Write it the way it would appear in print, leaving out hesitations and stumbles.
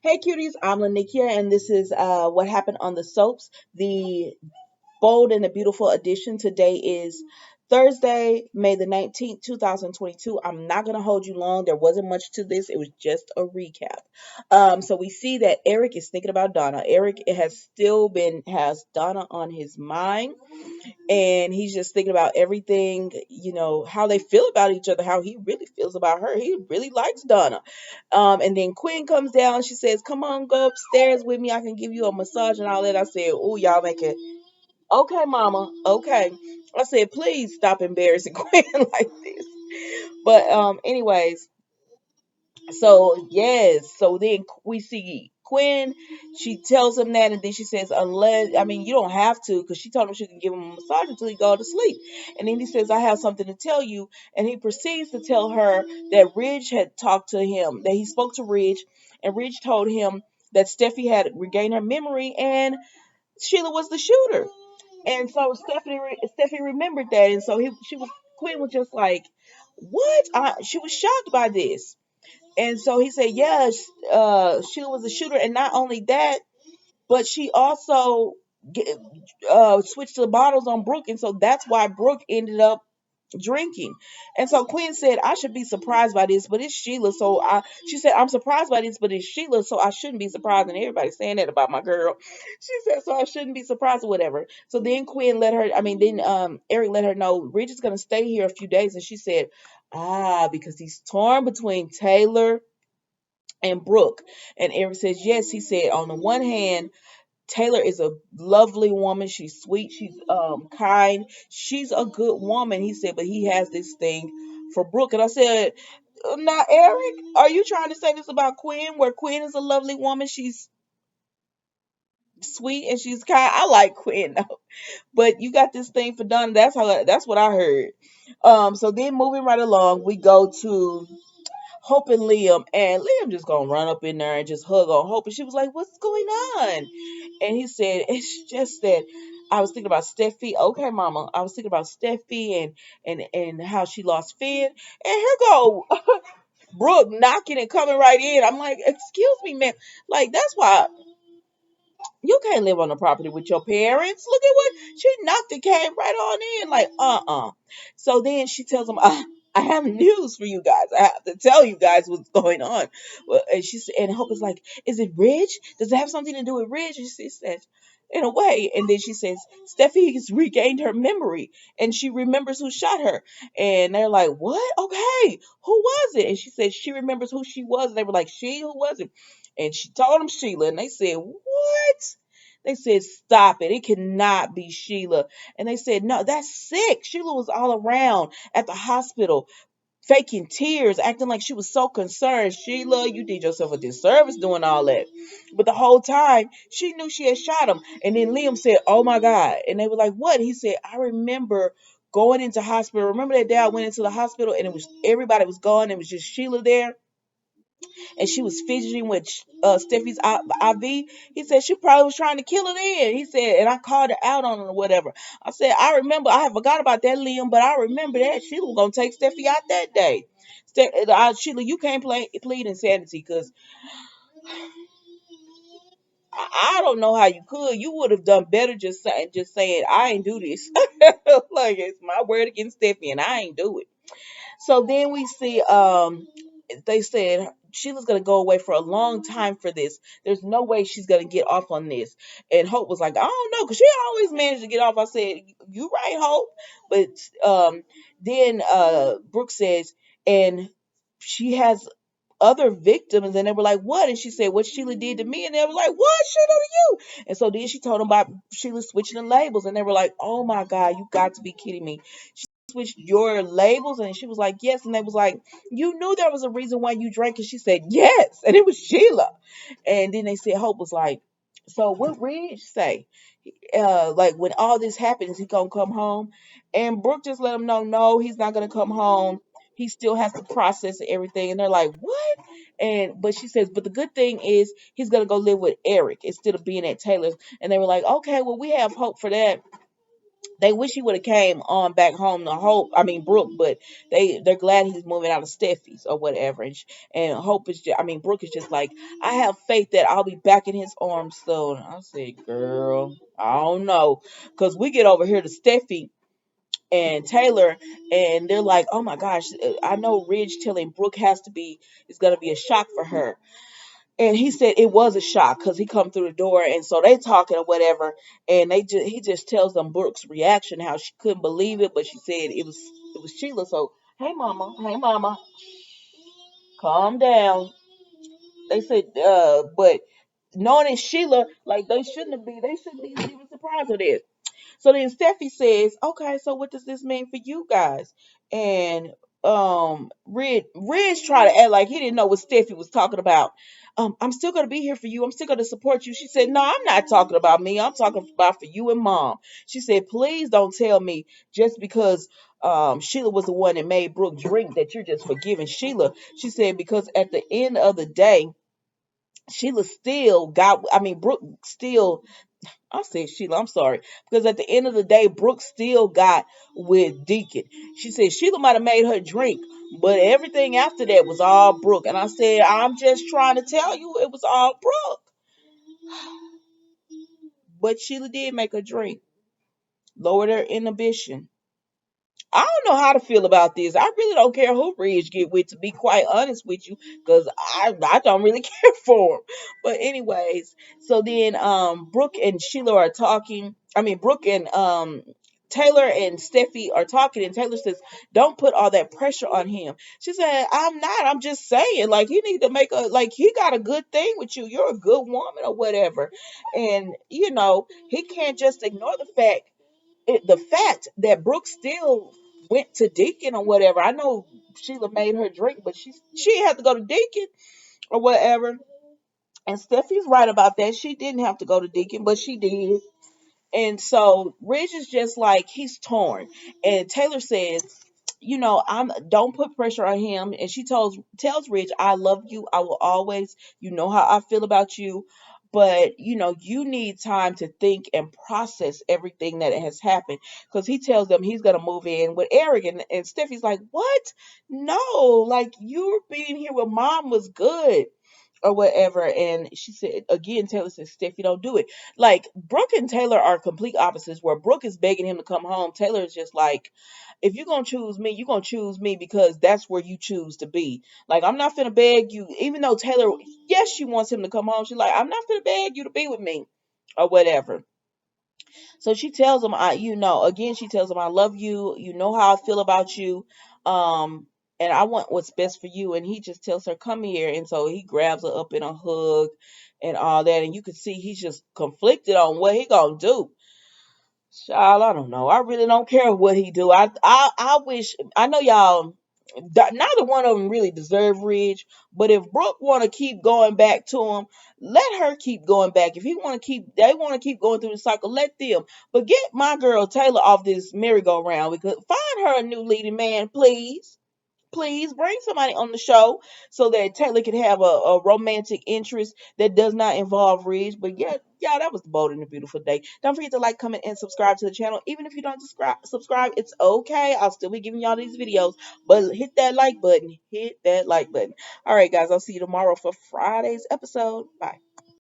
Hey cuties, I'm Lanikia, and this is what happened on the soaps. The bold and the beautiful edition. Today is Thursday, May the 19th, 2022. I'm not going to hold you long. There wasn't much to this. It was just a recap. So we see that Eric is thinking about Donna. Eric has Donna on his mind, and he's just thinking about everything, how they feel about each other, how he really feels about her. He really likes Donna. And then Quinn comes down. She says, "Come on, go upstairs with me. I can give you a massage and all that." I said, "Oh, y'all make it okay, Mama. Okay." I said, "Please stop embarrassing Quinn like this." But anyways, so yes, so then we see Quinn. She tells him that, and then she says, "Unless, I mean, you don't have to," because she told him she can give him a massage until he go to sleep. And then he says, "I have something to tell you," and he proceeds to tell her that Ridge had talked to him, that he spoke to Ridge, and Ridge told him that Steffi had regained her memory and Sheila was the shooter. And so Stephanie remembered that, and so she was Quinn was just like, "What?" She was shocked by this. And so he said, "Yes, Sheila was a shooter, and not only that, but she also switched the bottles on Brooke, and so that's why Brooke ended up drinking." And so Quinn said, "I should be surprised by this, but it's Sheila." She said, "I'm surprised by this, but it's Sheila, so I shouldn't be surprised." And everybody's saying that about my girl. She said, "So I shouldn't be surprised or whatever." So then Eric let her know Rich is gonna stay here a few days, and she said, because he's torn between Taylor and Brooke. And Eric says, yes. He said, on the one hand, Taylor is a lovely woman. She's sweet. She's kind. She's a good woman. He said, but he has this thing for Brooke. And I said, now, Eric, are you trying to say this about Quinn, where Quinn is a lovely woman? She's sweet and she's kind. I like Quinn though, but you got this thing for Donna. That's what I heard. So then moving right along, we go to Hope and Liam, and Liam just gonna run up in there and just hug on Hope, and she was like, "What's going on?" And he said, "It's just that I was thinking about Steffi." Okay, Mama, I was thinking about Steffi and how she lost Finn, and here go Brooke knocking and coming right in. I'm like, "Excuse me, man. Like that's why you can't live on the property with your parents. Look at what she knocked and came right on in, like, uh." So then she tells him, "I have news for you guys. I have to tell you guys what's going on." Well, and Hope is like, "Is it Ridge? Does it have something to do with Ridge?" And she says, "In a way." And then she says, "Steffi has regained her memory and she remembers who shot her." And they're like, "What? Okay, who was it?" And she says she remembers who she was. And they were like, "She? Who was it?" And she told them Sheila, and they said, "What?" They said, "Stop it. It cannot be Sheila." And they said, "No, that's sick. Sheila was all around at the hospital, faking tears, acting like she was so concerned. Sheila, you did yourself a disservice doing all that." But the whole time, she knew she had shot him. And then Liam said, "Oh my God." And they were like, "What?" He said, "I remember going into hospital. Remember that day I went into the hospital and it was everybody was gone. It was just Sheila there, and she was fidgeting with Steffi's IV." He said she probably was trying to kill her then. He said, and I called her out on it or whatever. I said, "I remember, I had forgot about that, Liam, but I remember that Sheila was going to take Steffi out that day." Sheila, you can't plead insanity because I don't know how you could. You would have done better just saying, "I ain't do this." Like, it's my word against Steffi, and I ain't do it. So then we see they said Sheila's gonna go away for a long time for this. There's no way she's gonna get off on this. And Hope was like, "I don't know, because she always managed to get off." I said, "You right, Hope." But then Brooke says, and she has other victims, and they were like, "What?" And she said, "What Sheila did to me." And they were like, "What Sheila to you?" And so then she told them about Sheila switching the labels, and they were like, "Oh my God, you got to be kidding me. Switched your labels?" And she was like, "Yes." And they was like, "You knew there was a reason why you drank?" And she said, "Yes." And it was Sheila. And then they said, Hope was like, "So what Ridge say? Like when all this happens, is he gonna come home?" And Brooke just let him know, no, he's not gonna come home. He still has to process everything. And they're like, "What?" And but she says, "But the good thing is he's gonna go live with Eric instead of being at Taylor's." And they were like, "Okay, well, we have hope for that." They wish he would have came on back home to Hope. I mean Brooke, but they're glad he's moving out of Steffi's or whatever. And Hope is just, I mean Brooke is just like, I have faith that I'll be back in his arms soon. I said, girl, I don't know, because we get over here to Steffi and Taylor, and they're like, oh my gosh, I know Ridge telling Brooke has to be, it's gonna be a shock for her. And he said it was a shock because he come through the door, and so they talking or whatever, and he just tells them Brooke's reaction, how she couldn't believe it, but she said it was Sheila. So hey mama, calm down. They said, but knowing it's Sheila, like they shouldn't be even surprised with this. So then Steffi says, okay, so what does this mean for you guys? And Ridge tried to act like he didn't know what Steffi was talking about. I'm still gonna be here for you. I'm still gonna support you. She said, no, I'm not talking about me. I'm talking about for you and mom. She said, please don't tell me just because Sheila was the one that made Brooke drink that you're just forgiving Sheila. She said, because at the end of the day, Sheila still got, I mean, Brooke still, I said Sheila, I'm sorry. Because at the end of the day, Brooke still got with Deacon. She said Sheila might have made her drink, but everything after that was all Brooke. And I said, I'm just trying to tell you it was all Brooke. But Sheila did make her drink, lowered her inhibition. I don't know how to feel about this. I really don't care who Ridge get with, to be quite honest with you, because I don't really care for him. But anyways, so then Brooke and Sheila are talking. I mean Brooke and Taylor and Steffi are talking, and Taylor says, "Don't put all that pressure on him." She said, "I'm not. I'm just saying, like, you need to make a, like, he got a good thing with you. You're a good woman or whatever, and he can't just ignore the fact that Brooke still went to Deacon or whatever. I know Sheila made her drink, but she had to go to Deacon or whatever. And Steffi's right about that. She didn't have to go to Deacon, but she did. And so Ridge is just like, he's torn. And Taylor says, I'm don't put pressure on him. And she tells Ridge, I love you. I will always, you know how I feel about you. But you need time to think and process everything that has happened. Because he tells them he's gonna move in with Eric, and Steffi's like, what? No, like, you being here with mom was good or whatever. And she said again, Taylor said, Steffi, don't do it. Like, Brooke and Taylor are complete opposites, where Brooke is begging him to come home. Taylor is just like, if you're gonna choose me, you're gonna choose me because that's where you choose to be. Like, I'm not gonna beg you, even though Taylor, yes, she wants him to come home. She's like, I'm not gonna beg you to be with me or whatever. So she tells him, again, she tells him, I love you. You know how I feel about you. And I want what's best for you. And he just tells her, come here. And so he grabs her up in a hug and all that. And you can see he's just conflicted on what he gonna do. Child, I don't know. I really don't care what he do. I wish, I know y'all, neither one of them really deserve Ridge, but if Brooke want to keep going back to him, let her keep going back. If they want to keep going through the cycle, let them. But get my girl Taylor off this merry-go-round, because find her a new leading man, please. Please bring somebody on the show so that Taylor can have a romantic interest that does not involve Ridge. But yeah, that was the Bold and the Beautiful Day. Don't forget to like, comment, and subscribe to the channel. Even if you don't subscribe, it's okay. I'll still be giving y'all these videos. But hit that like button. Hit that like button. All right, guys, I'll see you tomorrow for Friday's episode. Bye.